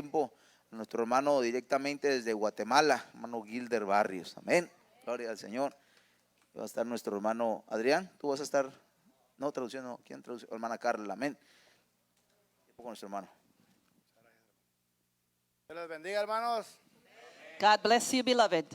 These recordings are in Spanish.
tiempo a nuestro hermano directamente desde Guatemala, hermano Gilder Barrios. Amén. Gloria al Señor. Va a estar nuestro hermano Adrián. Tú vas a estar, no, traducción, no. ¿Quién traduce? Hermana Carla. Amén. Tiempo con nuestro hermano. Dios les bendiga, hermanos. God bless you, beloved.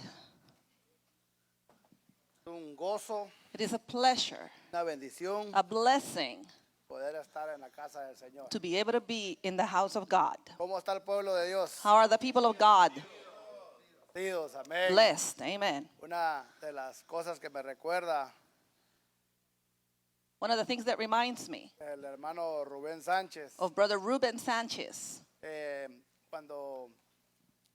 Es un gozo, It is a pleasure, una bendición a blessing poder estar en la casa del Señor. to be able to be in the house of God. ¿Cómo está el pueblo de Dios? How are the people of God? Dios, amén. Blessed. Amen. Una de las cosas que me recuerda One of the things that reminds me el hermano Rubén Sánchez, of Brother Ruben Sanchez cuando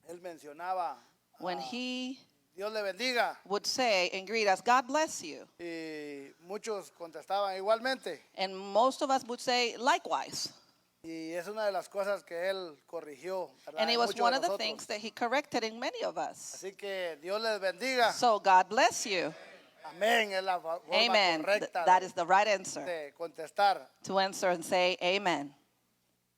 él mencionaba, when he Dios le bendiga, would say and greet us, God bless you. y muchos contestaban igualmente. And most of us would say likewise. Y es una de las cosas que él corrigió, ¿verdad? And it En was muchos one de of the nosotros. things that he corrected in many of us. Así que Dios les bendiga. So God bless you. Amén, es la forma Amen. correcta That is the right answer, de contestar. to answer and say amen.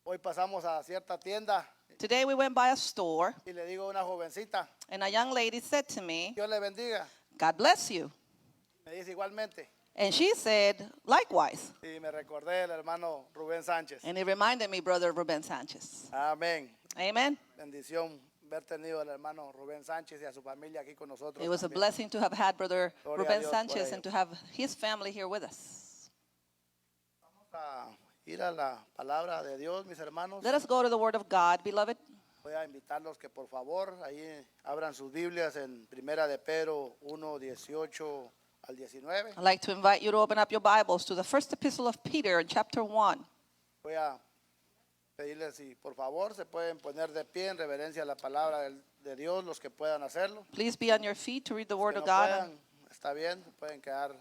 Hoy pasamos a cierta tienda Today we went by a store y le digo a una jovencita, and a young lady said to me, Dios le bendiga. God bless you. Me dice igualmente. And she said, likewise. Y me recordé el hermano Rubén Sánchez. And it reminded me, Brother Ruben Sanchez. Amén. Amen. Bendición ver tenido al hermano Rubén Sánchez y a su familia aquí con nosotros. It was a también. blessing to have had Brother Gloria a Ruben Dios por Sanchez ello. and to have his family here with us. Vamos a ir a la palabra de Dios, mis hermanos. Let us go to the Word of God, beloved. Voy a invitarlos que por favor ahí abran sus Biblias en Primera de Pedro 1, 18 al 19. I'd like to invite you to open up your Bibles to the first epistle of Peter in chapter 1. Voy a pedirles si por favor se pueden poner de pie en reverencia a la palabra de Dios, los que puedan hacerlo. Please be on your feet to read the Word Que of no God. puedan, está bien, pueden quedar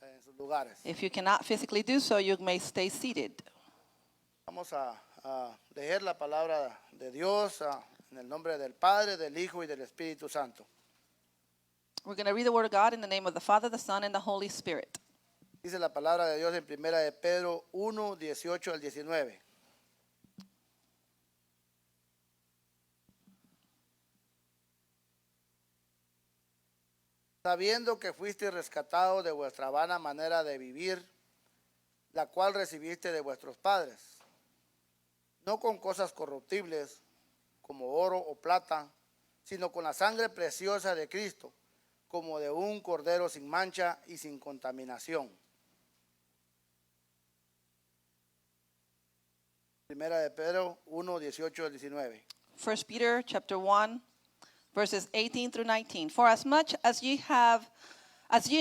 en sus lugares. If you cannot physically do so, you may stay seated. Vamos a leer la palabra de Dios en el nombre del Padre, del Hijo y del Espíritu Santo. We're going to read the Word of God in the name of the Father, the Son, and the Holy Spirit. Dice la palabra de Dios en Primera de Pedro 1, 18 al 19. Sabiendo que fuiste rescatado de vuestra vana manera de vivir, la cual recibiste de vuestros padres, no con cosas corruptibles como oro o plata, sino con la sangre preciosa de Cristo, como de un cordero sin mancha y sin contaminación. Primera de Pedro 1, 18 al 19. 1 Peter chapter 1, verses 18 through 19. For as much as ye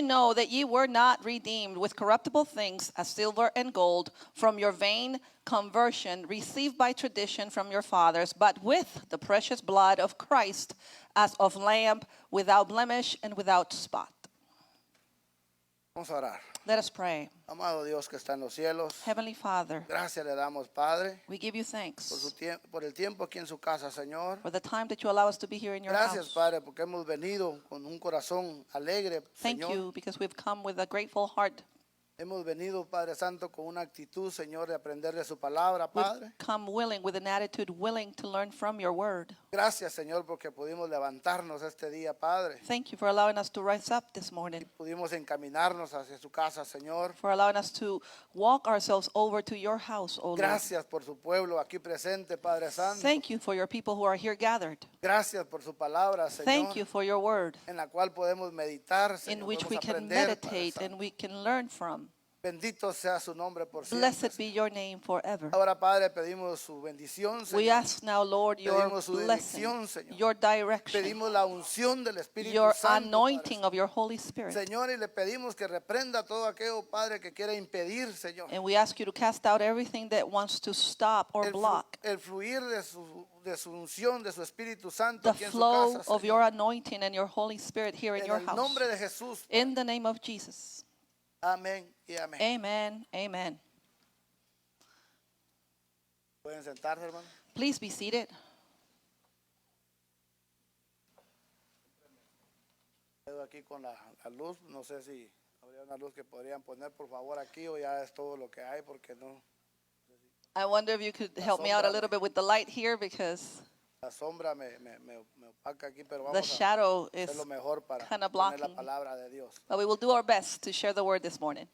know that ye were not redeemed with corruptible things as silver and gold from your vain conversion received by tradition from your fathers, but with the precious blood of Christ as of lamb without blemish and without spot. Vamos a orar. Let us pray. Amado Dios que está en los cielos, Heavenly Father, gracias le damos, Padre, we give you por, thanks por el tiempo aquí en su casa, Señor. for the time that you allow us to be here in your Gracias, house. Padre, porque hemos venido con un corazón alegre, Thank Señor. you because we've come with a grateful heart. Hemos venido, Padre Santo, con una actitud, Señor, de aprender de su palabra, Padre. We've come willing, with an attitude willing to learn from your word. Gracias, Señor, porque pudimos levantarnos este día, Padre. Thank you for allowing us to rise up this morning, Pudimos encaminarnos hacia su casa, Señor. for allowing us to walk ourselves over to your house, O Lord. Gracias por su pueblo aquí presente, Padre Santo. Thank you for your people who are here gathered. Gracias por su palabra, Señor. Thank you for your word, En la cual podemos meditar, in Señor, which we podemos can aprender, Padre meditate Santo. and we can learn from. Bendito sea su nombre por siempre. Blessed be your name forever. Ahora, Padre, pedimos su bendición, We Señor. ask now, Lord, your Pedimos su blessing, dirección, Señor. your direction, Pedimos la unción del Espíritu your Santo, anointing Padre. of your Holy Spirit. Señor, y le pedimos que reprenda todo aquello, Padre, que quiera impedir, Señor, And we ask you to cast out everything that wants to stop or block el fluir de su unción, de su Espíritu Santo the aquí en su flow casa, of Señor. your anointing and your Holy Spirit here in En your el house. nombre de Jesús. In the name of Jesus. Amén y amén. Amen. Amen. Pueden sentarse, hermano. Please be seated. Quedo aquí con la luz. No sé si habría una luz que podrían poner, por favor, aquí o ya es todo lo que hay, porque no. I wonder if you could help me out a little bit with the light here because La sombra me opaca aquí, pero the vamos a shadow hacer is lo mejor para kinda poner la blocking. palabra de Dios. But we will do our best to share the word this morning.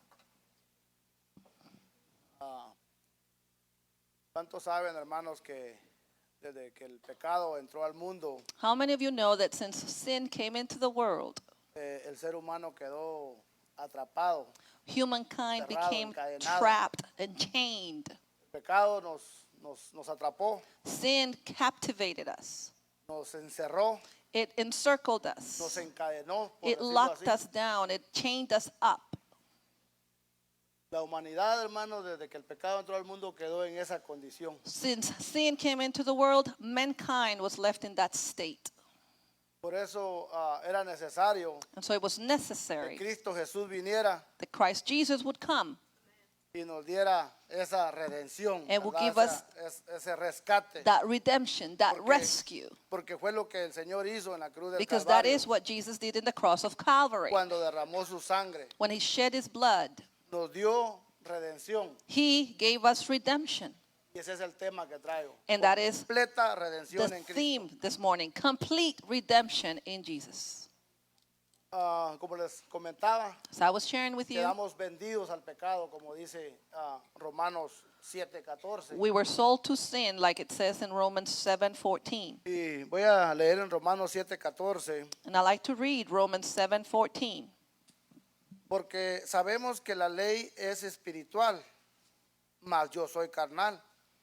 ¿Cuántos saben, hermanos, que desde que el pecado entró al mundo, How many of you know that since sin came into the world, el ser humano quedó atrapado? humankind Cerrado, became encadenado. trapped and chained? El pecado nos atrapó, Sin captivated us. nos encerró, It encircled nos us. encadenó, por It decirlo locked así. us down. It chained us up. La humanidad, hermanos, desde que el pecado entró al mundo quedó en esa condición. Since sin came into the world, mankind was left in that state. Por eso era necesario And so it was que necessary Cristo Jesús viniera that Christ Jesus would come y nos diera esa redención, and will ¿verdad? give us ese rescate. that redemption, that Porque- rescue. Porque fue lo que el Señor hizo en la cruz del Because that Calvario is what Jesus did in the cross of Calvary. cuando derramó su sangre. When he shed his blood, Nos dio redención. he gave us redemption. Y ese es el tema que traigo. And that is Completa redención The en Cristo. theme this morning, complete redemption in Jesus. Como les comentaba, So I was sharing with you, quedamos vendidos al pecado, como dice Romanos 7:14. we were sold to sin, like it says in Romans 7:14. Y voy a leer en Romanos 7:14, And I like to read Romans 7:14. porque sabemos que la ley es espiritual, mas yo soy carnal,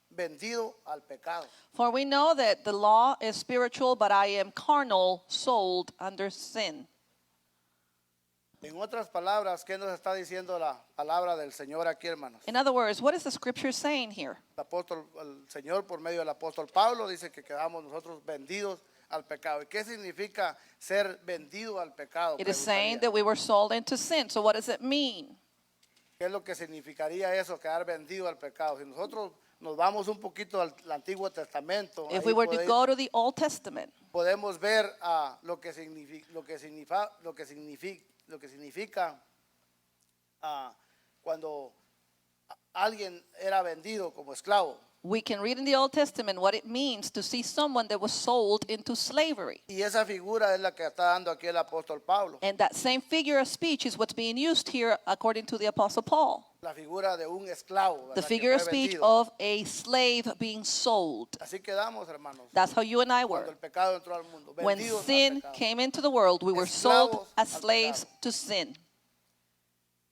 vendido al pecado. For we know that the law is spiritual, but I am carnal, sold under sin. En otras palabras, ¿qué nos está diciendo la palabra del Señor aquí, hermanos? In other words, what is the scripture saying here? El Señor, por medio del apóstol Pablo, dice que quedamos nosotros vendidos al pecado. ¿Y qué significa ser vendido al pecado? It is saying Preguntaría. that we were sold into sin. So what does it mean? ¿Qué es lo que significaría eso, quedar vendido al pecado? Si nosotros nos vamos un poquito al Antiguo Testamento, If ahí we were to go to the Old Testament, podemos ver lo que significa cuando alguien era vendido como esclavo. we can read in the Old Testament what it means to see someone that was sold into slavery. Y esa figura es la que está dando aquí el apóstol Pablo. And that same figure of speech is what's being used here according to the Apostle Paul. La figura de un esclavo, The ¿verdad? figure of Que fue speech vendido. of a slave being sold. Así quedamos, hermanos. That's how you and I Cuando were. el pecado entró al mundo, When vendidos al sin pecado. came into the world, we were sold Esclavos as al slaves pecado. to sin.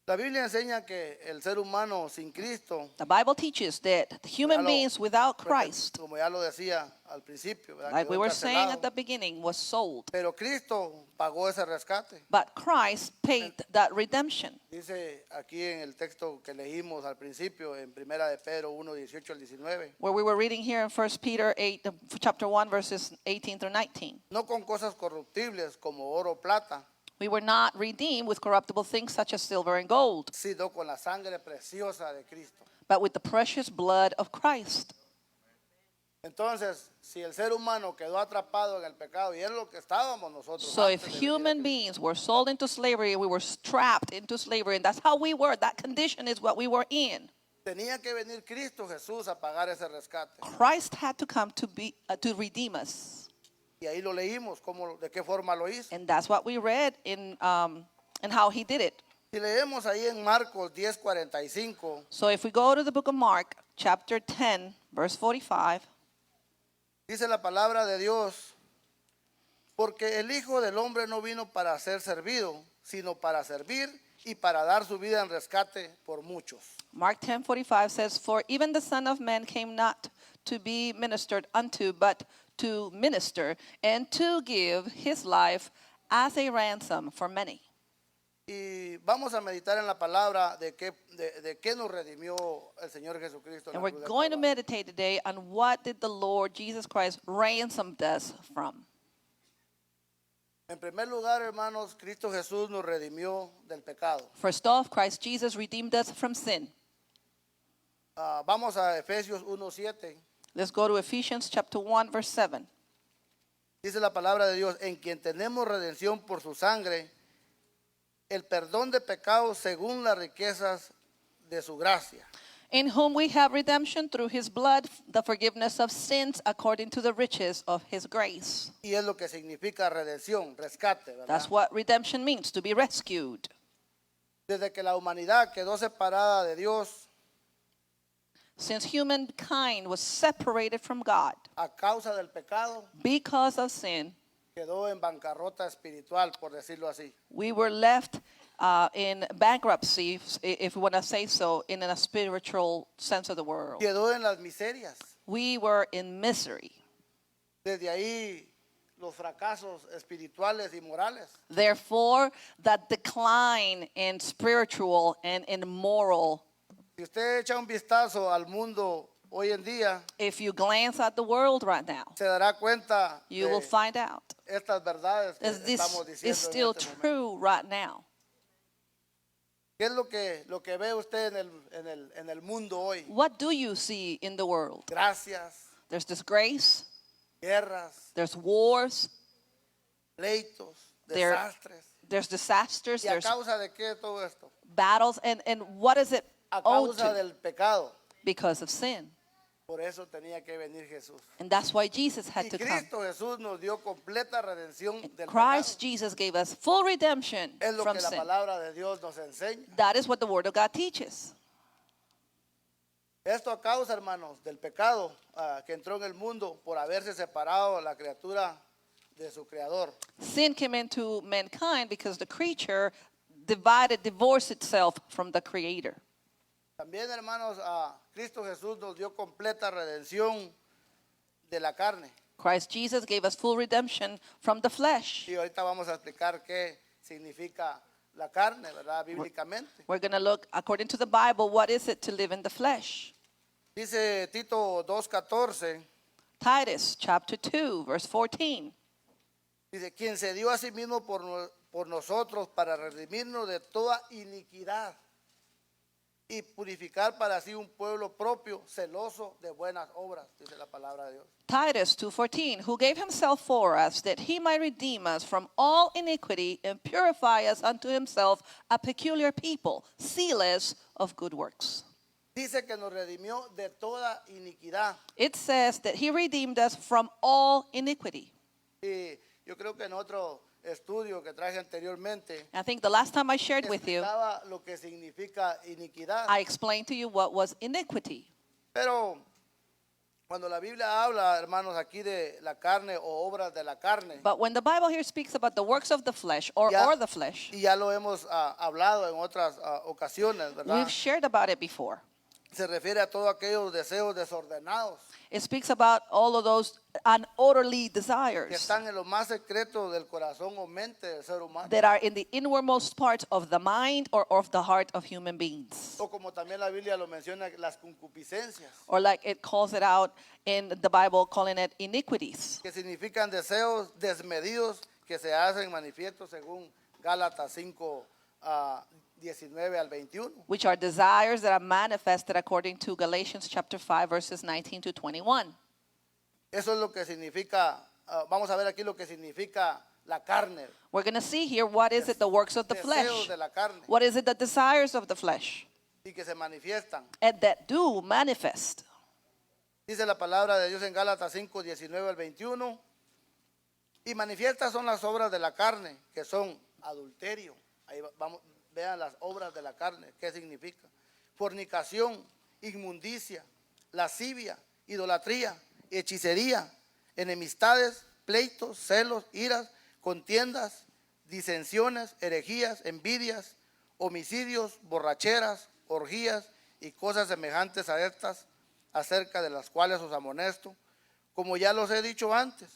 La Biblia enseña que el ser humano sin Cristo, The Bible teaches that the human Ya lo- beings without Christ, como ya lo decía al principio, ¿verdad? like Quedó we were saying encarcelado. at the beginning, was sold. Pero Cristo pagó ese rescate. But Christ paid that redemption. Dice aquí en el texto que leímos al principio, en Primera de Pedro 1, 18 al 19. Where we were reading here in 1 Peter 8, chapter 1, verses 18 through 19. No con cosas corruptibles como oro o plata, We were not redeemed with corruptible things such as silver and gold, sino con la sangre preciosa de Cristo. but with the precious blood of Christ. Entonces, si el ser humano quedó atrapado en el pecado, y es lo que estábamos nosotros. So if antes de venir a human Cristo, beings were sold into slavery, we were trapped into slavery, and that's how we were. That condition is what we were in. tenía que venir Cristo Jesús a pagar ese rescate. Christ had to come to redeem us. Y ahí lo leímos, de qué forma lo hizo. And that's what we read in how he did it. Si leemos ahí en Marcos 10:45, So if we go to the book of Mark, chapter 10, verse 45, dice la palabra de Dios, porque el Hijo del Hombre no vino para ser servido, sino para servir y para dar su vida en rescate por muchos. Mark 10:45 says, "For even the Son of Man came not to be ministered unto, but to minister and to give his life as a ransom for many." Y vamos a meditar en la palabra de qué nos redimió el Señor Jesucristo. en And la we're cruz del going to Calvario. meditate today on what did the Lord Jesus Christ ransomed us from. En primer lugar, hermanos, Cristo Jesús nos redimió del pecado. First off, Christ Jesus redeemed us from sin. Vamos a Efesios 1:7. Let's go to Ephesians chapter 1, verse 7. Dice la palabra de Dios, en quien tenemos redención por su sangre, el perdón de pecados según las riquezas de su gracia. in whom we have redemption through his blood, the forgiveness of sins according to the riches of his grace. Y es lo que significa redención, rescate, ¿verdad? That's what redemption means, to be rescued. Desde que la humanidad quedó separada de Dios Since humankind was separated from God a causa del pecado, because of sin, quedó en bancarrota espiritual, por decirlo así. we were left in bankruptcy, if we want to say so, in a spiritual sense of the word. Quedó en las miserias. We were in misery. Desde ahí los fracasos espirituales y morales. Therefore, that decline in spiritual and in moral. Si usted echa un vistazo al mundo hoy en día, If you glance at the world right now, se dará cuenta you de will find out estas verdades que that this estamos is diciendo still en este momento. true right now. ¿Qué es lo que ve usted en el mundo hoy? What do you see in the world? Gracias, There's disgrace, guerras, there's wars, pleitos, There- desastres. there's disasters, ¿Y a there's causa de qué todo esto? battles, and what is it A owed causa to? del pecado. Because of sin. Por eso tenía que venir Jesús. And that's why Jesus had Y to come. Cristo Jesús nos dio completa redención del Christ pecado. Jesus gave us full redemption Es lo from que la sin. palabra de Dios nos enseña. That is what the Word of God teaches. Esto a causa, hermanos, del pecado que entró en el mundo por haberse separado la criatura de su creador. Sin came into mankind because the creature divorced itself from the Creator. También, hermanos, Cristo Jesús nos dio completa redención de la carne. Christ Jesus gave us full redemption from the flesh. Y ahorita vamos a explicar qué significa la carne, ¿verdad? Bíblicamente. We're going to look, according to the Bible, what is it to live in the flesh? Dice Tito 2:14, Titus chapter 2, verse 14. dice, quien se dio a sí mismo por nosotros para redimirnos de toda iniquidad y purificar para sí un pueblo propio, celoso de buenas obras, dice la palabra de Dios. Titus 2:14, who gave himself for us that he might redeem us from all iniquity and purify us unto himself a peculiar people, zealous of good works. Dice que nos redimió de toda iniquidad. It says that he redeemed us from all iniquity. Y yo creo que en otro estudio que traje anteriormente, I think the last time I shared with you, explicaba lo que significa iniquidad. I explained to you what was iniquity. Pero cuando la Biblia habla, hermanos, aquí de la carne o obras de la carne, But when the Bible here speaks about the works of the flesh or the flesh, y ya lo hemos hablado en otras ocasiones, ¿verdad? we've shared about it before. Se refiere a todos aquellos deseos desordenados It speaks about all of those unorderly que desires están en lo más secreto del corazón o mente del ser humano. that are in the inwardmost parts of the mind or of the heart of human beings. O como también la Biblia lo menciona, las concupiscencias, Or like it calls it out in the Bible, calling it iniquities, que significan deseos desmedidos que se hacen manifiestos según Gálatas 5, 19 al 21. which are desires that are manifested according to Galatians chapter 5, verses 19 to 21. Eso es lo que significa, vamos a ver aquí lo que significa la carne, We're going to see here what is it, the works of the deseos flesh. de la carne, What is it, the desires of the flesh? y que se manifiestan. And that do manifest. Dice la palabra de Dios en Gálatas 5, 19 al 21. Y manifiestas son las obras de la carne, que son adulterio. Ahí vamos, vean las obras de la carne, ¿qué significa? Fornicación, inmundicia, lascivia, idolatría, hechicería, enemistades, pleitos, celos, iras, contiendas, disensiones, herejías, envidias, homicidios, borracheras, orgías y cosas semejantes a estas, acerca de las cuales os amonesto, como ya los he dicho antes,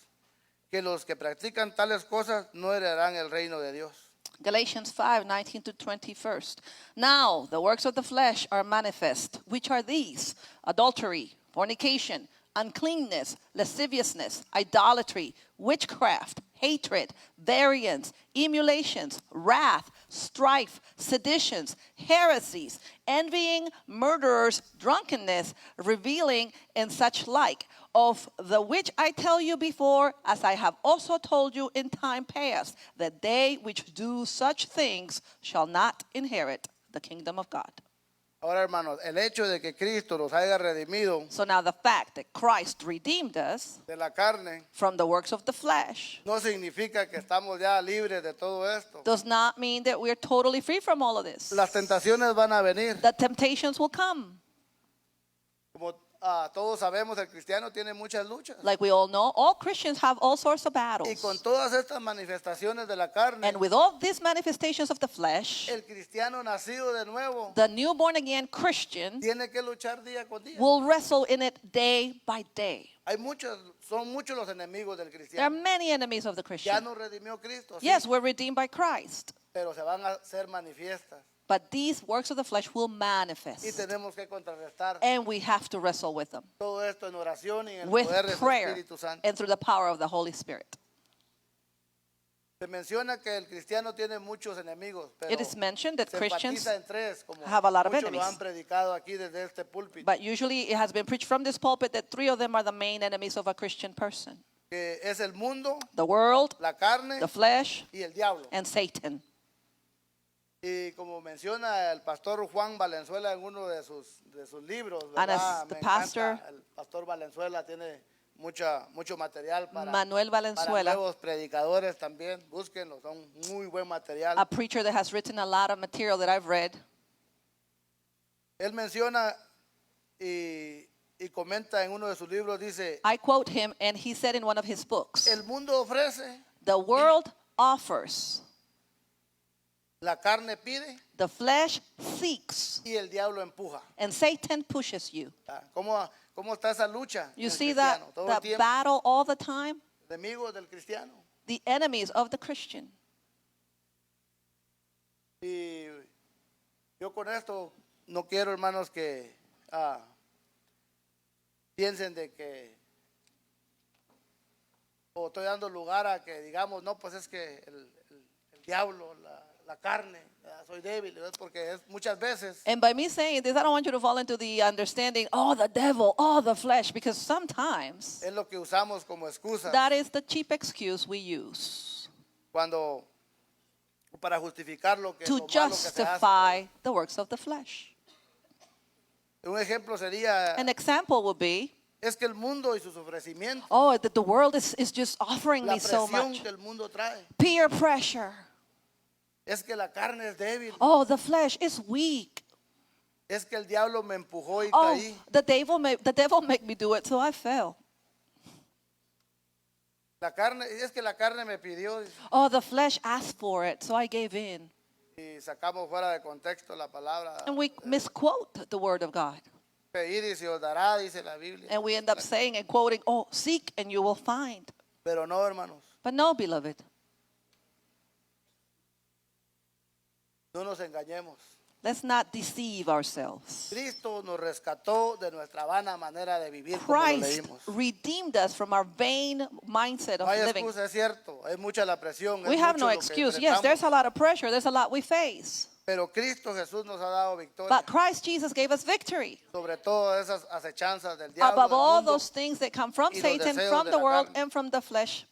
que los que practican tales cosas no heredarán el reino de Dios. Galatians 5, 19 to 21st. Now the works of the flesh are manifest, which are these: adultery, fornication, uncleanness, lasciviousness, idolatry, witchcraft, hatred, variance, emulations, wrath, strife, seditions, heresies, envying, murderers, drunkenness, reveling, and such like, of the which I tell you before, as I have also told you in time past, that they which do such things shall not inherit the kingdom of God. Ahora, hermanos, el hecho de que Cristo nos haya redimido So now the fact that Christ redeemed us de la carne from the works of the flesh no significa que estamos ya libres de todo esto. does not mean that we're totally free from all of this. Las tentaciones van a venir. The temptations will come. Como todos sabemos, el cristiano tiene muchas luchas. Like we all know, all Christians have all sorts of Y battles. con todas estas manifestaciones de la carne, And with all these manifestations of the flesh, el cristiano nacido de nuevo the newborn again Christian tiene que luchar día con día. will wrestle in it day by day. Son muchos los enemigos del There are cristiano. many enemies of the Ya Christian. nos redimió Cristo, sí, Yes, we're redeemed by Christ. pero se van a ser manifiestas. But these works of the flesh will Y manifest. tenemos que contrarrestar And we have to wrestle with them. todo esto en oración y en el With poder del prayer Espíritu Santo. and through the power of the Holy Spirit. Se menciona que el cristiano tiene muchos enemigos, pero It is mentioned that se Christians enfatiza en tres, como have a lot of muchos lo enemies. han predicado aquí desde este púlpito, But usually it has been preached from this pulpit that three of them are the main enemies of a Christian person: que es el mundo, the world, la carne the flesh, y el diablo. and Satan. Y como menciona el pastor Juan Valenzuela en uno de sus libros, And as ¿verdad? the Me pastor- encanta, el pastor Valenzuela tiene mucho material para Manuel Valenzuela, nuevos predicadores también. Búsquenlo, son muy buen material. a preacher that has written a lot of material that I've read. Él menciona y comenta en uno de sus libros, dice, I quote him, and he said in one of his books, el mundo ofrece, the world offers, la carne pide the flesh seeks, y el diablo empuja. and Satan pushes you. ¿Cómo está esa lucha? You en el see that, cristiano? Todo el that tiempo, battle all the time? enemigos del cristiano. The enemies of the Christian. Y yo con esto no quiero, hermanos, que piensen de que o estoy dando lugar a que digamos, no, pues es que el diablo, la carne, soy débil, ¿ves? Porque es muchas veces And by me saying this, I don't want you to fall into the understanding, oh, the devil, oh, the flesh, because sometimes es lo que usamos como excusa that is the cheap excuse we use cuando para justificar lo que to lo malo que se justify hace. the works of the flesh. Un ejemplo sería An example would be, es que el mundo y sus ofrecimientos, oh, that the world is just offering la me so presión much. que el mundo trae, Peer pressure. es que la carne es débil, Oh, the flesh is weak. es que el diablo me empujó y Oh, caí. the devil made me do it, so I fell. La carne, es que la carne me pidió Oh, the flesh asked for it, so I gave in. y sacamos fuera de contexto la palabra. And we misquote the word of God. Pedir y se os dará, dice la Biblia. And we end up saying and quoting, oh, seek and you will find. Pero no, hermanos, But no, beloved, no nos engañemos. let's not deceive ourselves. Cristo nos rescató de nuestra vana manera de vivir, como lo Christ leímos. redeemed us from our vain mindset No of hay living. excusa, es cierto, es mucha la presión. We es have mucho no lo que excuse. Yes, enfrentamos, there's a lot of pressure. There's a lot we face. pero Cristo Jesús nos ha dado victoria But Christ Jesus gave us victory sobre todas esas acechanzas del diablo. above del all mundo. those things that come from y los Satan, deseos from de the la world, carne. and from the flesh.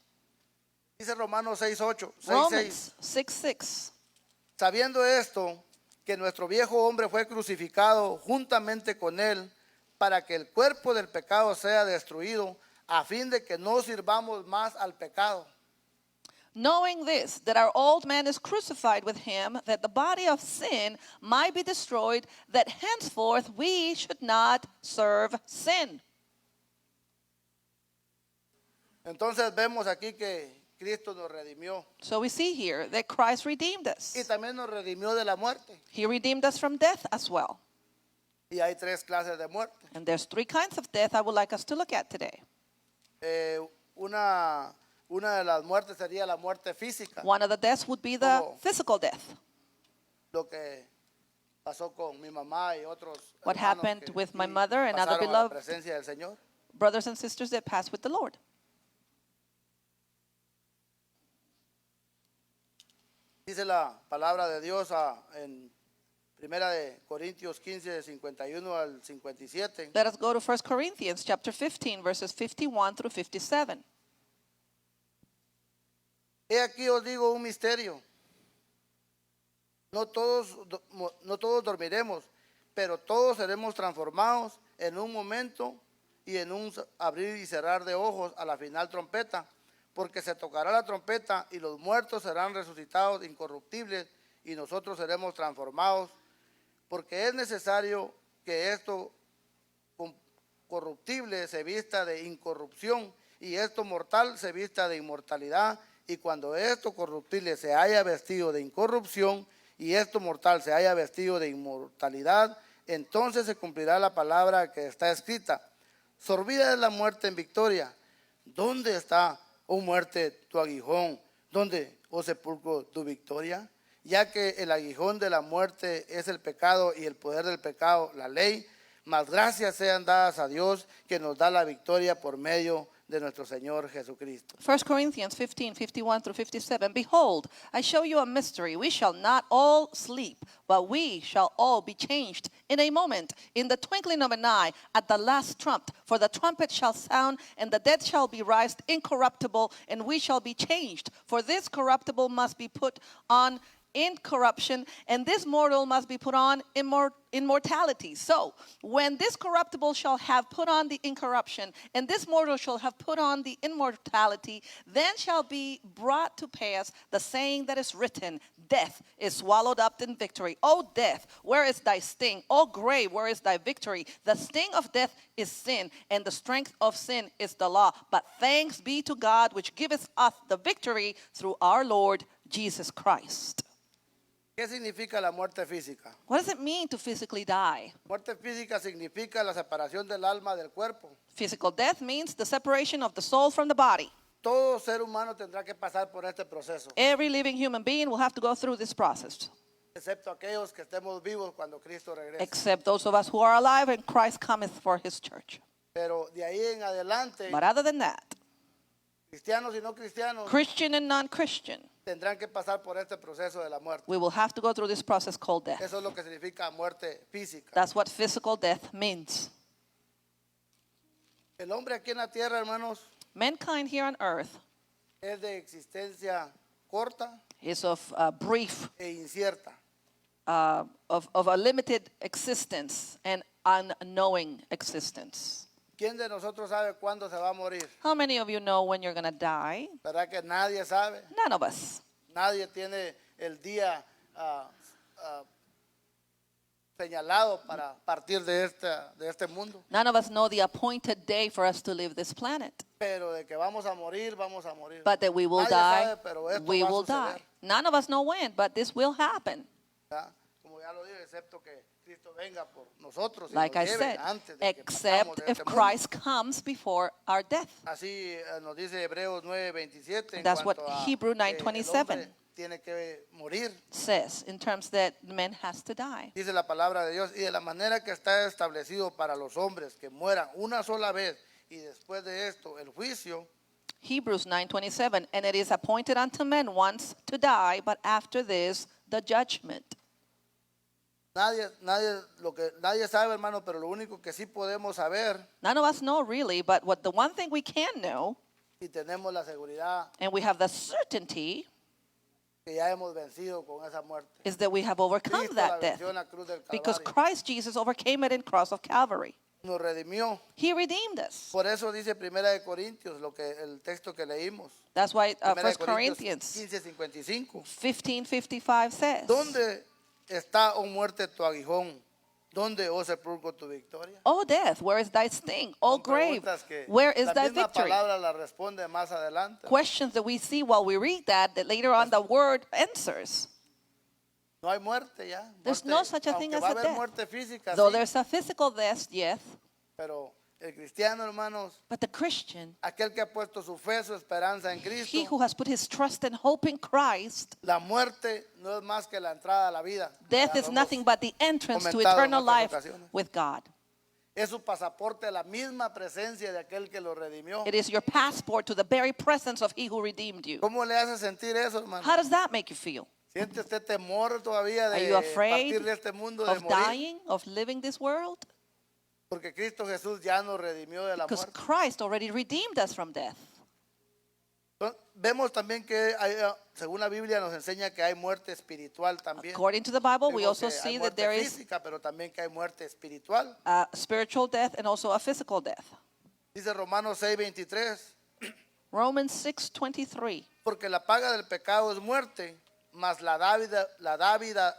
Dice Romanos 6:8, 6:6. Romans 6:6. Sabiendo esto, que nuestro viejo hombre fue crucificado juntamente con él para que el cuerpo del pecado sea destruido, a fin de que no sirvamos más al pecado. Knowing this, that our old man is crucified with him, that the body of sin might be destroyed, that henceforth we should not serve sin. Entonces vemos aquí que Cristo nos redimió So we see here that Christ redeemed us. y también nos redimió de la muerte. He redeemed us from death as well. Y hay tres clases de muerte. And there's three kinds of death I would like us to look at today. Una de las muertes sería la muerte física, One of the deaths would be the Como- physical death. lo que pasó con mi mamá y otros What hermanos happened que with my sí mother and other pasaron a la beloved presencia del Señor. brothers and sisters that passed with the Lord. Dice la palabra de Dios en Primera de Corintios 15, de 51 al 57. Let us go to 1 Corinthians chapter 15, verses 51 through 57. He aquí os digo un misterio. No todos dormiremos, pero todos seremos transformados en un momento y en un abrir y cerrar de ojos a la final trompeta, porque se tocará la trompeta y los muertos serán resucitados incorruptibles y nosotros seremos transformados, porque es necesario que esto corruptible se vista de incorrupción y esto mortal se vista de inmortalidad, y cuando esto corruptible se haya vestido de incorrupción y esto mortal se haya vestido de inmortalidad, entonces se cumplirá la palabra que está escrita: sorbida es la muerte en victoria. ¿Dónde está, oh muerte, tu aguijón? ¿Dónde, oh sepulcro, tu victoria? Ya que el aguijón de la muerte es el pecado y el poder del pecado la ley, mas gracias sean dadas a Dios que nos da la victoria por medio de nuestro Señor Jesucristo. 1 Corinthians 15:51 through 57. Behold, I show you a mystery. We shall not all sleep, but we shall all be changed in a moment, in the twinkling of an eye, at the last trump. For the trumpet shall sound, and the dead shall be raised incorruptible, and we shall be changed. For this corruptible must be put on incorruption, and this mortal must be put on immortality. So, when this corruptible shall have put on the incorruption, and this mortal shall have put on the immortality, then shall be brought to pass the saying that is written, death is swallowed up in victory. O death, where is thy sting? O grave, where is thy victory? The sting of death is sin, and the strength of sin is the law. But thanks be to God, which giveth us the victory through our Lord Jesus Christ. ¿Qué significa la muerte física? What does it mean to physically die? Muerte física significa la separación del alma del cuerpo. Physical death means the separation of the soul from the body. Todo ser humano tendrá que pasar por este proceso, Every living human being will have to go through this process, excepto aquellos que estemos vivos cuando Cristo regrese. except those of us who are alive and Christ cometh for his church. Pero de ahí en adelante, But other than that, cristianos y no cristianos Christian and non-Christian, tendrán que pasar por este proceso de la muerte. we will have to go through this process called death. Eso es lo que significa muerte física. That's what physical death means. El hombre aquí en la tierra, hermanos, Mankind here on earth es de existencia corta is of brief, e incierta. of a limited existence and unknowing existence. ¿Quién de nosotros sabe cuándo se va a morir? How many of you know when you're going to die? ¿Verdad que nadie sabe? None of us. Nadie tiene el día señalado para partir de este mundo. None of us know the appointed day for us to leave this planet. Pero de que vamos a morir, vamos a morir. But that we will Nadie die, sabe, pero esto we va a will suceder, die. None of us know when, but this will happen. ¿verdad? Como ya lo dije, excepto que Cristo venga por nosotros y Like nos I lleve said, antes de que partamos except de if este mundo. Christ comes before our death. Así nos dice Hebreos 9:27 en That's cuanto what a Hebrew que el 9:27 hombre tiene que morir. Says in terms that man has to die. Dice la palabra de Dios, y de la manera que está establecido para los hombres que mueran una sola vez y después de esto el juicio, Hebrews 9:27, and it is appointed unto men once to die, but after this the judgment. nadie sabe, hermano, pero lo único que sí podemos saber None of us know really, but what the one thing we can know, y tenemos la seguridad and we have the certainty, que ya hemos vencido con esa muerte. is that we have overcome Cristo la that death venció en la cruz del because Calvario. Christ Jesus overcame it in cross of Calvary. Nos redimió. He redeemed us. Por eso dice Primera de Corintios, el texto que leímos. That's why Primera 1 de Corinthians 15:55. 15:55 says, ¿Dónde está, oh muerte, tu aguijón? ¿Dónde, oh sepulcro, tu victoria? O death, where is thy sting? O Son grave, preguntas que where is la thy misma victory? palabra la responde más adelante. Questions that we see while we read that later on the word answers. No hay muerte ya. There's Muerte, no such a thing aunque as va a a haber death. muerte física, Though sí, there's a physical death, yes, pero el cristiano, hermanos, but the Christian, aquel que ha puesto su fe, su esperanza en he Cristo, who has put his trust and hope in Christ, la muerte no es más que la entrada a la vida. death Ya is lo hemos nothing but the entrance to comentado en eternal otras life ocasiones. with God. Es su pasaporte a la misma presencia de aquel que lo redimió. It is your passport to the very presence of he who redeemed you. ¿Cómo le hace sentir eso, hermano? How does that make you feel? ¿Siente usted temor todavía Are de you afraid partir de este mundo, de of morir? dying, of living this world? Porque Cristo Jesús ya nos redimió de la Because muerte. Christ already redeemed us from death. vemos también que según la Biblia nos enseña que hay muerte espiritual también. According to the Bible, we Vemos also que hay see that muerte there is física, pero también que hay muerte espiritual. a spiritual death and also a physical death. Dice Romanos 6:23, Romans 6:23. porque la paga del pecado es muerte, mas la dádiva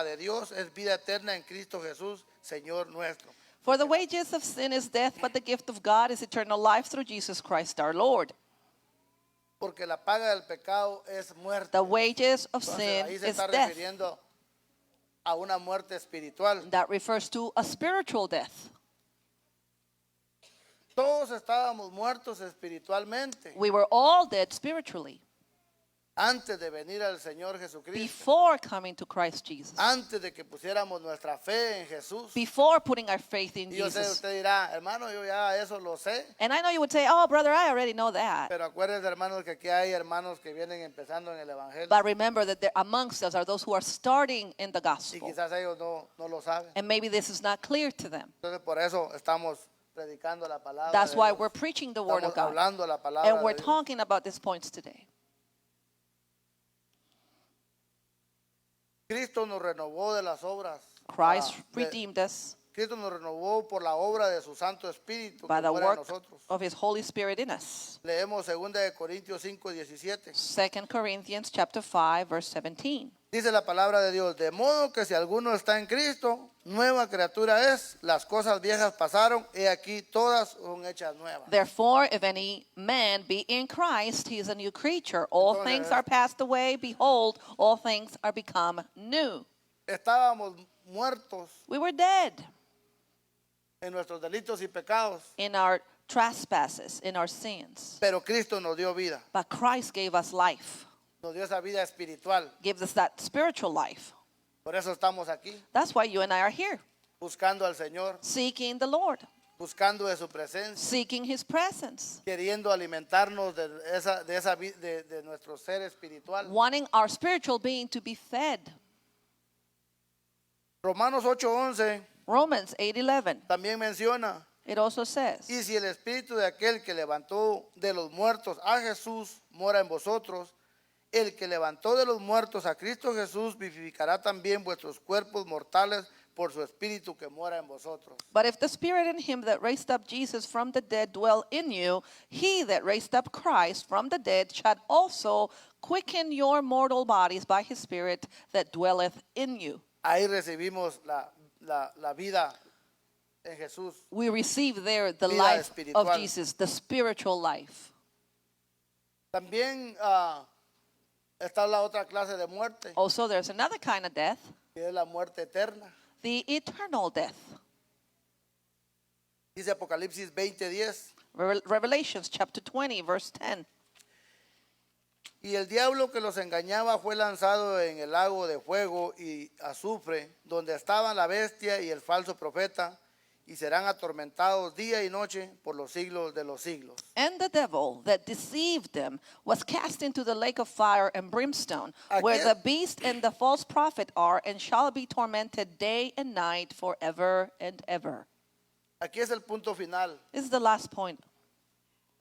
de Dios es vida eterna en Cristo Jesús, Señor nuestro. For the wages of sin is death, but the gift of God is eternal life through Jesus Christ our Lord. Porque la paga del pecado es muerte. The wages of Entonces, sin ahí se is está death. refiriendo a una muerte espiritual. That refers to a spiritual death. Todos estábamos muertos espiritualmente We were all dead spiritually antes de venir al Señor Jesucristo, before coming to Christ Jesus, antes de que pusiéramos nuestra fe en Jesús. before putting our faith in Y yo sé, Jesus. usted dirá, hermano, yo ya eso lo sé. And I know you would say, oh, brother, I already know that. Pero acuérdense, hermanos, que aquí hay hermanos que vienen empezando en el Evangelio But remember that there amongst us are those who are starting in the y gospel. quizás ellos no lo saben. And maybe this is not clear to them. Entonces, por eso estamos predicando la palabra That's de why Dios. we're preaching the word Estamos of God. hablando la palabra And we're de Dios. talking about these points today. Cristo nos renovó de las obras. Christ de- redeemed us Cristo nos renovó por la obra de su Santo Espíritu by que the mora en work nosotros. of his Holy Spirit in us. Leemos 2 de Corintios 5:17. 2 Corinthians chapter 5, verse 17. Dice la palabra de Dios, de modo que si alguno está en Cristo, nueva criatura es, las cosas viejas pasaron, he aquí todas son hechas nuevas. Therefore, if any man be in Christ, he is a new creature. All Entonces, things are passed away. Behold, all things are become new. Estábamos muertos We were dead en nuestros delitos y pecados, in our trespasses, in our sins. pero Cristo nos dio vida, But Christ gave us life, nos dio esa vida espiritual. gives us that spiritual life. Por eso estamos aquí, That's why you and I are here, buscando al Señor, seeking the Lord, buscando de su presencia, seeking his presence, queriendo alimentarnos de nuestro ser espiritual. wanting our spiritual being to be fed. Romanos 8:11 Romans 8:11. también menciona, It also says, y si el espíritu de aquel que levantó de los muertos a Jesús mora en vosotros, el que levantó de los muertos a Cristo Jesús vivificará también vuestros cuerpos mortales por su espíritu que mora en vosotros. but if the spirit in him that raised up Jesus from the dead dwell in you, he that raised up Christ from the dead shall also quicken your mortal bodies by his spirit that dwelleth in you. Ahí recibimos la vida en Jesús. We receive there the Vida life espiritual. of Jesus, the spiritual life. También está la otra clase de muerte, Also, there's another kind of death, que es la muerte eterna. the eternal death. Dice Apocalipsis 20:10. Revelations chapter 20, verse 10. Y el diablo que los engañaba fue lanzado en el lago de fuego y azufre, donde estaban la bestia y el falso profeta, y serán atormentados día y noche por los siglos de los siglos. And the devil that deceived them was cast into the lake of fire and brimstone, where Aquí- the beast and the false prophet are, and shall be tormented day and night forever and ever. Aquí es el punto final. This is the last point.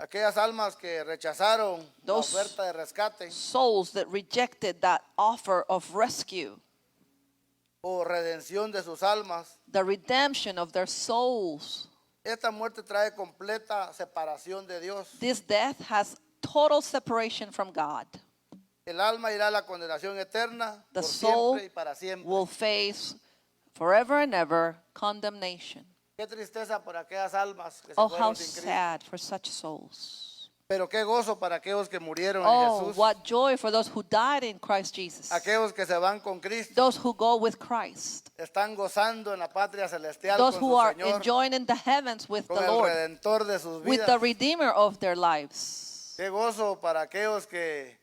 Aquellas almas que rechazaron la Those- oferta de rescate Souls that rejected that offer of rescue, o redención de sus almas, the redemption of their souls. esta muerte trae completa separación de Dios. This death has total separation from God. El alma irá a la condenación eterna The por soul siempre y para siempre. will face forever and ever condemnation. Qué tristeza por aquellas almas que se Oh, how fueron sin Cristo. sad for such souls. Pero qué gozo para aquellos que murieron en Oh, Jesús. what joy for those who died in Christ Jesus. Aquellos que se van con Cristo. Those who go with Christ. Están gozando en la patria celestial Those con who su are Señor, enjoying in the heavens with con the el Lord, Redentor de sus with vidas. the Redeemer of their lives. Qué gozo para aquellos que,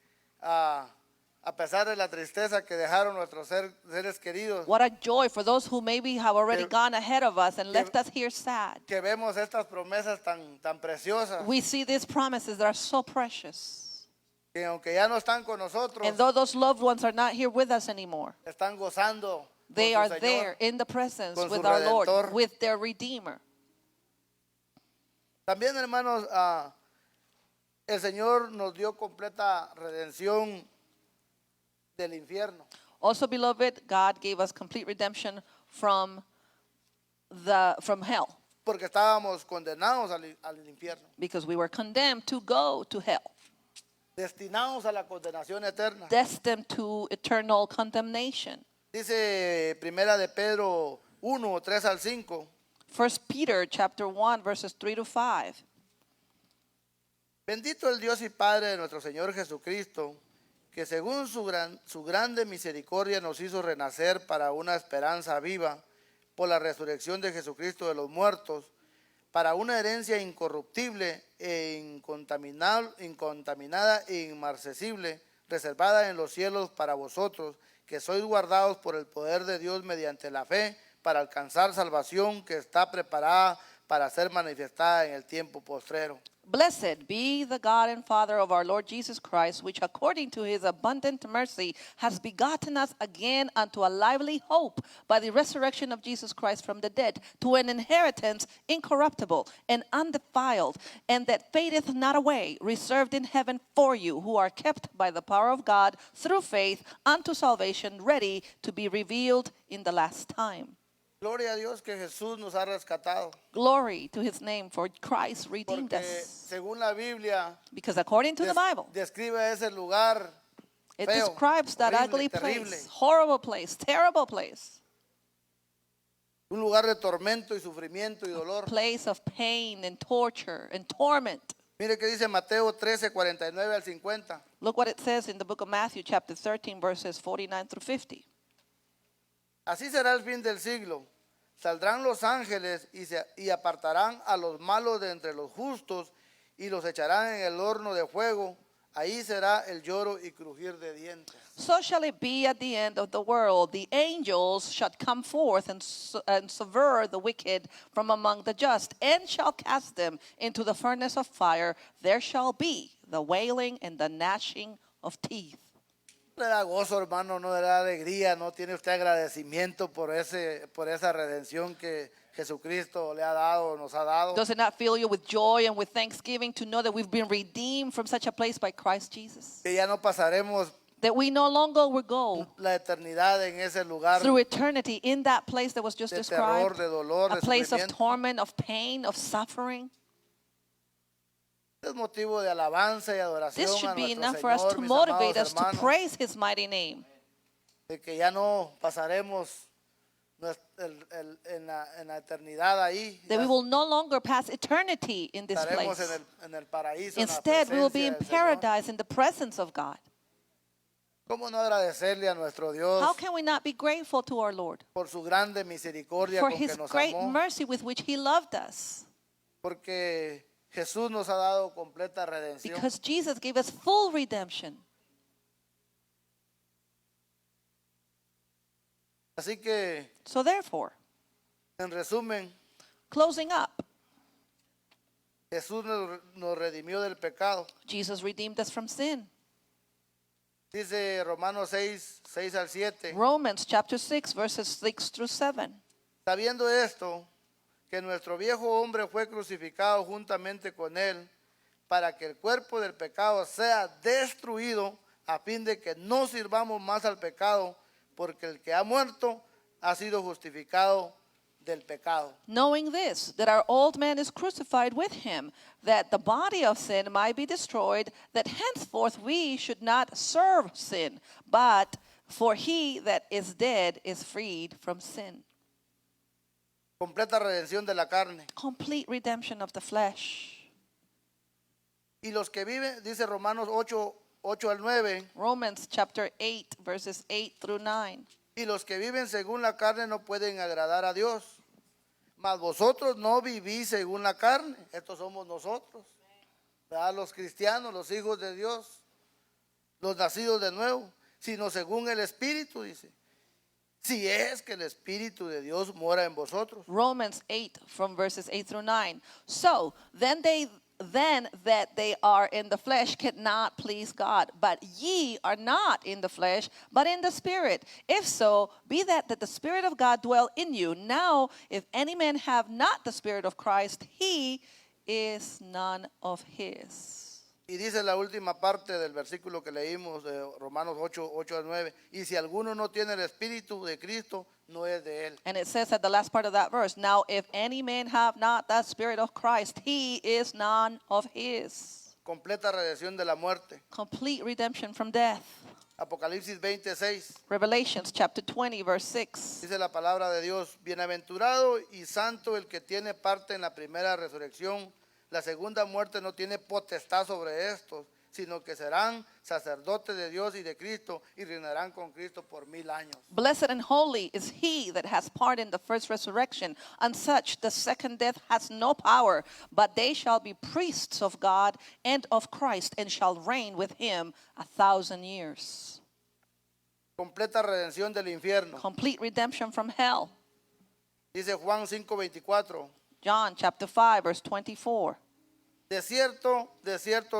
a pesar de la tristeza que dejaron nuestros seres queridos, What a joy for those who maybe have already Que- gone ahead of us and left us here sad. que vemos estas promesas tan preciosas, We see these promises that are so precious. que aunque ya no están con nosotros, And though those loved ones are not here with us anymore, están gozando they con are su Señor. there in the presence con su with our Lord, Redentor. with their Redeemer. También, hermanos, El Señor nos dio completa redención del infierno. Also, beloved, God gave us complete redemption from hell, Porque estábamos condenados al infierno, because we were condemned to go to hell, destinados a la condenación eterna. destined to eternal condemnation. Dice Primera de Pedro 1, 3 al 5. 1 Peter chapter 1 verses 3 to 5. Bendito el Dios y Padre de nuestro Señor Jesucristo, que según su grande misericordia nos hizo renacer para una esperanza viva por la resurrección de Jesucristo de los muertos, para una herencia incorruptible e incontaminada e inmarcesible, reservada en los cielos para vosotros, que sois guardados por el poder de Dios mediante la fe, para alcanzar salvación que está preparada para ser manifestada en el tiempo postrero. Blessed be the God and Father of our Lord Jesus Christ, which according to his abundant mercy has begotten us again unto a lively hope by the resurrection of Jesus Christ from the dead, to an inheritance incorruptible and undefiled, and that fadeth not away, reserved in heaven for you, who are kept by the power of God through faith unto salvation, ready to be revealed in the last time. Gloria a Dios que Jesús nos ha rescatado. Glory to his name, for Christ redeemed Porque us. según la Biblia, Because according to the Bible, describe ese lugar it feo, describes that horrible, ugly terrible. place, horrible place, terrible place, un lugar de tormento y sufrimiento y dolor. place of pain and torture and torment. Mire que dice Mateo 13, 49 al 50. Look what it says in the book of Matthew, chapter 13, verses 49 through 50. Así será el fin del siglo. Saldrán los ángeles y apartarán a los malos de entre los justos y los echarán en el horno de fuego. Ahí será el lloro y crujir de dientes. So shall it be at the end of the world. The angels shall come forth and sever the wicked from among the just, and shall cast them into the furnace of fire. There shall be the wailing and the gnashing of teeth. No le da gozo, hermano, no le da alegría, no tiene usted agradecimiento por esa redención que Jesucristo le ha dado, nos ha dado. Does it not fill you with joy and with thanksgiving to know that we've been redeemed from such a place by Christ Jesus? Que ya no pasaremos That we no longer will go la eternidad en ese lugar through eternity in that place that was just de described, terror, de dolor, a de place of sufrimiento. torment, of pain, of suffering. Es motivo de alabanza y adoración This a should be nuestro enough for us Señor, to mis motivate amados us to hermanos, praise his mighty name. de que ya no pasaremos en la eternidad ahí. That Ya we will no longer pass eternity in this estaremos place. en el paraíso, en la Instead, we will be in presencia del Señor. paradise in the presence of God. ¿Cómo no agradecerle a nuestro Dios How can we not be grateful to our Lord por su grande misericordia for con que his nos great amó? mercy with which he loved us? Porque Jesús nos ha dado completa redención. Because Jesus gave us full redemption. Así que, So therefore, en resumen, closing up, Jesús nos redimió del pecado. Jesus redeemed us from sin. Dice Romanos 6, 6 al 7. Romans chapter 6, verses 6 through 7. Sabiendo esto, que nuestro viejo hombre fue crucificado juntamente con él, para que el cuerpo del pecado sea destruido, a fin de que no sirvamos más al pecado, porque el que ha muerto ha sido justificado del pecado. Knowing this, that our old man is crucified with him, that the body of sin might be destroyed, that henceforth we should not serve sin, but for he that is dead is freed from sin. Completa redención de la carne. Complete redemption of the flesh. Y los que viven, dice Romanos 8, 8 al 9, Romans chapter 8, verses 8 through 9. y los que viven según la carne no pueden agradar a Dios. Mas vosotros no vivís según la carne. Estos somos nosotros, ¿verdad? Los cristianos, los hijos de Dios, los nacidos de nuevo, sino según el Espíritu, dice. Si es que el Espíritu de Dios mora en vosotros. Romans 8 from verses 8 through 9. So then that they are in the flesh cannot please God. But ye are not in the flesh, but in the Spirit. If so, be that the Spirit of God dwell in you. Now, if any man have not the Spirit of Christ, he is none of his. Y dice la última parte del versículo que leímos de Romanos 8 al 9. Y si alguno no tiene el Espíritu de Cristo, no es de él. And it says at the last part of that verse, now if any man have not the Spirit of Christ, he is none of his. Completa redención de la muerte. Complete redemption from death. Apocalipsis 26. Revelations chapter 20, verse 6. Dice la palabra de Dios, bienaventurado y santo el que tiene parte en la primera resurrección. La segunda muerte no tiene potestad sobre estos, sino que serán sacerdotes de Dios y de Cristo y reinarán con Cristo por 1000 años. Blessed and holy is he that has part in the first resurrection. On such the second death has no power, but they shall be priests of God and of Christ, and shall reign with him 1,000 years. Completa redención del infierno. Complete redemption from hell. Dice Juan 5:24. John chapter 5, verse 24. De cierto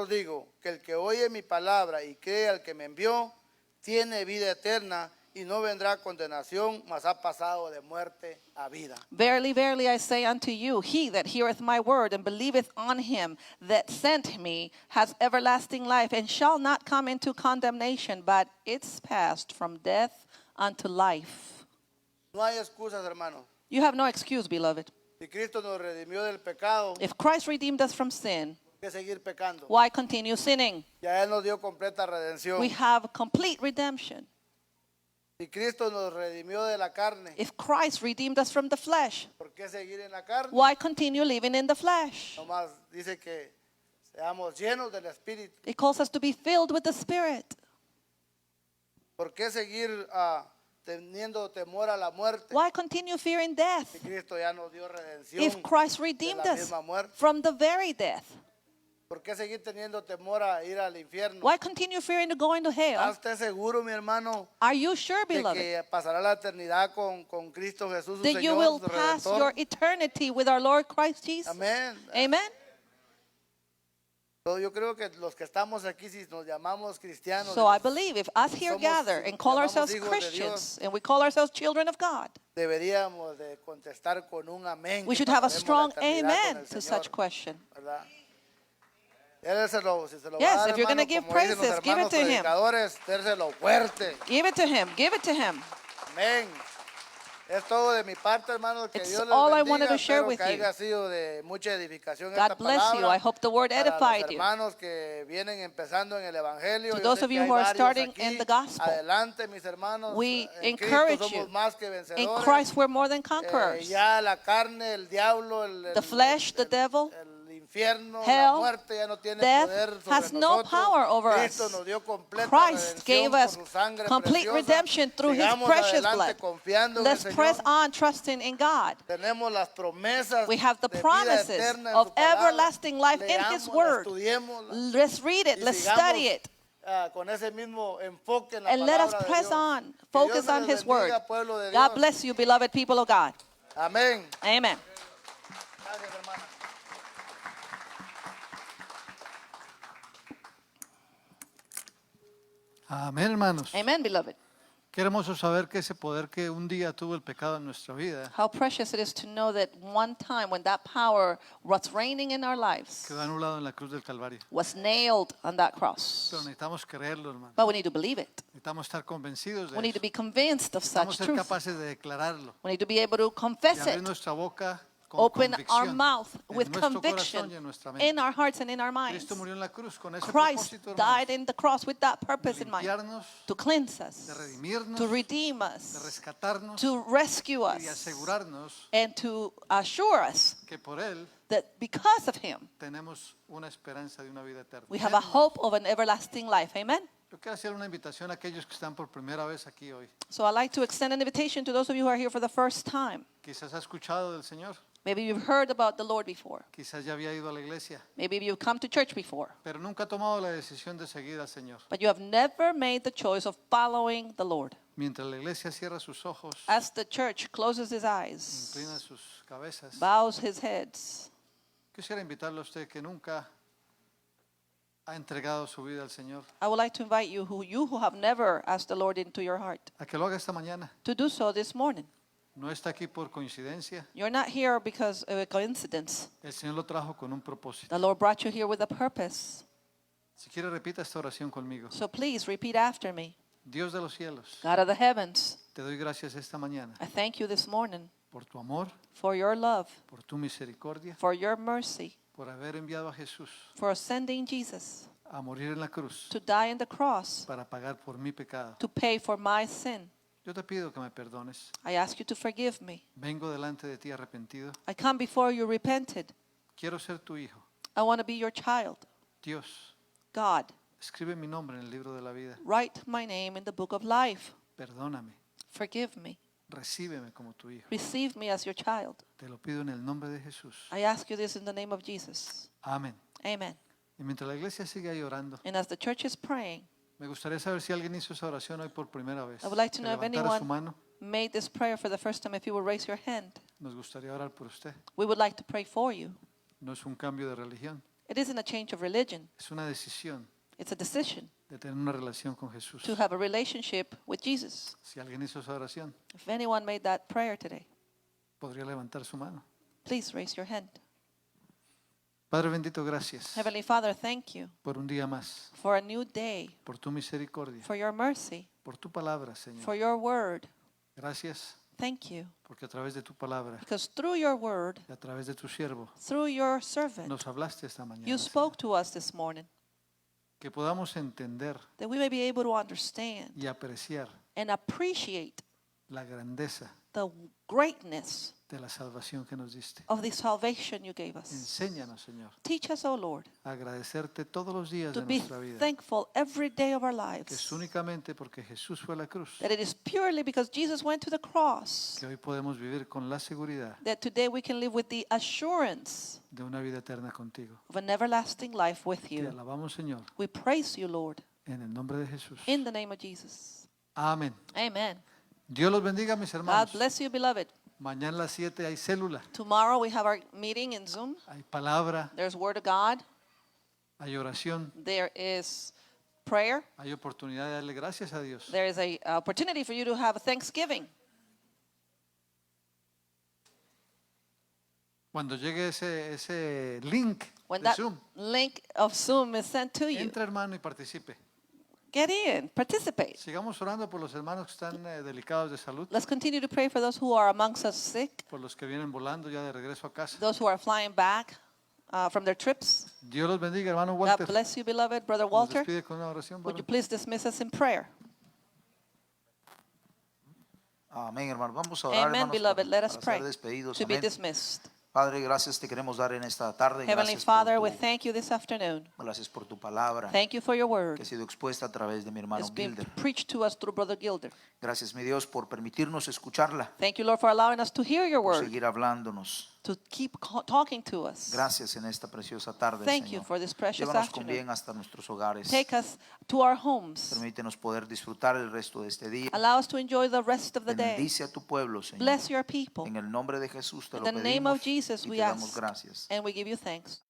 os digo, que el que oye mi palabra y cree al que me envió, tiene vida eterna y no vendrá condenación, mas ha pasado de muerte a vida. Verily, verily, I say unto you, he that heareth my word and believeth on him that sent me has everlasting life, and shall not come into condemnation, but it's passed from death unto life. No hay excusas, hermanos. You have no excuse, beloved. Si Cristo nos redimió del pecado, If Christ redeemed us from sin, ¿por qué seguir pecando? why continue sinning? Ya Él nos dio completa redención. We have complete redemption. Si Cristo nos redimió de la carne, If Christ redeemed us from the flesh, ¿por qué seguir en la carne? why continue living in the flesh? Nomás dice que seamos llenos del Espíritu. It calls us to be filled with the Spirit. ¿Por qué seguir teniendo temor a la muerte? Why continue fearing death? Si Cristo ya nos dio redención If Christ de redeemed la us misma muerte. from the very death, ¿Por qué seguir teniendo temor a ir al infierno? why continue fearing to go into ¿Está hell? usted seguro, mi hermano, Are you sure, de beloved, que pasará la eternidad con Cristo Jesús, su that you Señor, will su pass Redentor? your eternity with our Lord Christ Jesus? Amén. Amen. Yo creo que los que estamos aquí, si nos llamamos cristianos, So I believe if us here somos- gather and call llamamos ourselves hijos de Christians and we call ourselves children of God, deberíamos de contestar con un amén. we que should have a pasaremos la strong eternidad con amen el to Señor, such question. ¿verdad? Déselo, si se lo Yes, va a dar, if you're hermano, gonna give como dicen los praises, give it hermanos to him. predicadores, déselo fuerte. Give it to him. Give it to him. Amén. Es todo de mi parte, hermano. Que It's Dios les all I bendiga. wanted to share Espero with que you. haya sido de mucha edificación God esta bless you. palabra. I hope the word Para los edified you. hermanos que vienen empezando en el evangelio. To yo those sé of que you hay who are varios starting aquí. in the gospel, Adelante, mis hermanos. we En encourage Cristo somos you. más que In vencedores. Christ, we're more than conquerors. Ya la carne, el diablo, The flesh, the devil, el infierno, la hell, muerte ya no tiene death poder sobre has no nosotros. power over Cristo us. nos dio completa Christ redención gave por us su sangre complete preciosa. redemption through his Sigamos precious adelante blood. confiando en Let's el press Señor. on trusting in God. Tenemos las promesas We have the de vida promises eterna en of su palabra. everlasting life in his Leámosla, word. estudiémosla, Let's read it. y Let's sigamos, study it. con ese mismo enfoque en la And let us palabra de press Dios. on. Que Focus Dios on me his les word. bendiga, pueblo de God Dios. bless you, beloved people of God. Amén. Amen. Gracias, hermana. Amén, hermanos. Amen, beloved. Qué hermoso saber que ese poder que un día tuvo el pecado en nuestra vida How precious it is to know that one time when that power was reigning in our lives quedó anulado en la cruz del Calvario. was nailed on that cross. Pero necesitamos creerlo, hermano. But we need to believe it. Necesitamos estar convencidos de We need to eso. be convinced of Necesitamos such ser truth. capaces de declararlo We need to be able to y confess abrir it. nuestra boca con Open our convicción mouth en with nuestro conviction corazón y en nuestra in mente. our hearts and in our minds. Cristo murió en la cruz con ese Christ propósito, died hermanos, in the cross with that purpose de in mind. limpiarnos, To cleanse us, de redimirnos, to redeem de us, rescatarnos to rescue y de us, asegurarnos and to assure us que por Él that because of him, tenemos una esperanza de una vida eterna. we have a hope of an everlasting life. Amen? Yo quiero hacer una invitación a aquellos que están por primera vez aquí hoy. So I'd like to extend an invitation to those of you who are here for the first time. Quizás ha escuchado del Señor, Maybe you've heard about the Lord before. quizás ya había ido a la iglesia, Maybe you've come to church before. pero nunca ha tomado la decisión de seguir al Señor. But you have never made the choice of following the Lord. Mientras la iglesia cierra sus ojos, As the church closes his eyes, inclina sus cabezas, bows his heads, quisiera invitarle a usted que nunca ha entregado su vida al Señor, I would like to invite you who have never asked the Lord into your heart a que lo haga esta mañana. to do so this morning. No está aquí por coincidencia, You're not here because of a coincidence. el Señor lo trajo con un propósito. The Lord brought you here with a purpose. Si quiere, repita esta oración conmigo. So please repeat after me. Dios de los cielos, God of the heavens, te doy gracias esta mañana I thank you this morning por tu amor, for your love, por tu misericordia, for your mercy, por haber enviado a Jesús for sending Jesus a morir en la cruz to die on the cross para pagar por mi pecado. to pay for my sin. Yo te pido que me perdones. I ask you to forgive me. Vengo delante de ti arrepentido. I come before you repented. Quiero ser tu hijo. I want to be your child. Dios, God, escribe mi nombre en el libro de la vida. write my name in the book of life. Perdóname. Forgive me. Recíbeme como tu hijo. Receive me as your child. Te lo pido en el nombre de Jesús. I ask you this in the name of Jesus. Amén. Amen. Y mientras la iglesia sigue ahí orando, And as the church is praying, me gustaría saber si alguien hizo esa oración hoy por primera vez. I would like to Que know if levantara su anyone mano. made this prayer for the first time, if you will raise your hand. Nos gustaría orar por usted. We would like to pray for you. No es un cambio de religión. It isn't a change of religion. Es una decisión It's a decision de tener una relación con Jesús. to have a relationship with Jesus. Si alguien hizo esa oración, If anyone made that prayer today, podría levantar su mano. please raise your hand. Padre bendito, gracias Heavenly Father, thank you por un día más, for a new day, por tu misericordia, for your mercy, por tu palabra, Señor. for your word. Gracias Thank you. porque a través de tu palabra Because through your word, y a través de tu siervo through your servant, nos hablaste esta mañana. you Señor. spoke to us this morning, Que podamos entender that we may be able to understand y apreciar and appreciate la grandeza the greatness de la salvación que nos diste. of the salvation you gave us. Enséñanos, Señor, Teach us, O Lord, a agradecerte todos los días to de be nuestra vida. thankful every day of our Que es lives. únicamente porque Jesús fue a la cruz That it is purely because Jesus went to the cross que hoy podemos vivir con la seguridad that today we can live with the assurance de una vida eterna contigo. of an everlasting life with Te you. alabamos, Señor, We praise you, Lord, en el nombre de Jesús. in the name of Jesus. Amén. Amen. Dios los bendiga, mis God hermanos. bless you, beloved. Mañana a las 7 hay célula, Tomorrow we have our meeting in Zoom. hay palabra, There's Word of God. hay oración, There is prayer. hay oportunidad de darle gracias a Dios. There is a opportunity for you to have a Thanksgiving. Cuando llegue ese link When de that Zoom, link of Zoom is sent to you, entra, hermano, y participe. get in, participate. Sigamos orando por los hermanos que están delicados de salud, Let's continue to pray for those who are amongst us sick, por los que vienen volando ya de regreso a casa. those who are flying back from their trips. Dios los bendiga, hermano God Walter. bless you, beloved brother Nos Walter. despide con una oración, Would you varón. please dismiss us in prayer? Amén, hermano. Vamos a orar, Amen, hermanos, beloved. Let us para pray ser despedidos. to be Amén. dismissed. Padre, gracias te queremos dar en esta tarde. Heavenly Gracias Father, we por thank you this afternoon. gracias por tu palabra Thank you for your que word. ha sido expuesta a través de mi hermano It's been Gilder. preached to us through Brother Gilder. Gracias, mi Dios, por permitirnos escucharla, Thank you, Lord, for allowing us to hear your por word, seguir hablándonos. to keep talking to us. Gracias en esta preciosa tarde, Thank you Señor. for this precious Llévanos con afternoon. bien hasta nuestros hogares. Take us to our homes. Permítenos poder disfrutar el resto de este día. Allow us to enjoy the rest of the day. Bendice a tu pueblo, Señor. Bless your people. En el nombre de Jesús te In lo the name of pedimos Jesus y we te damos ask gracias. and we give you thanks.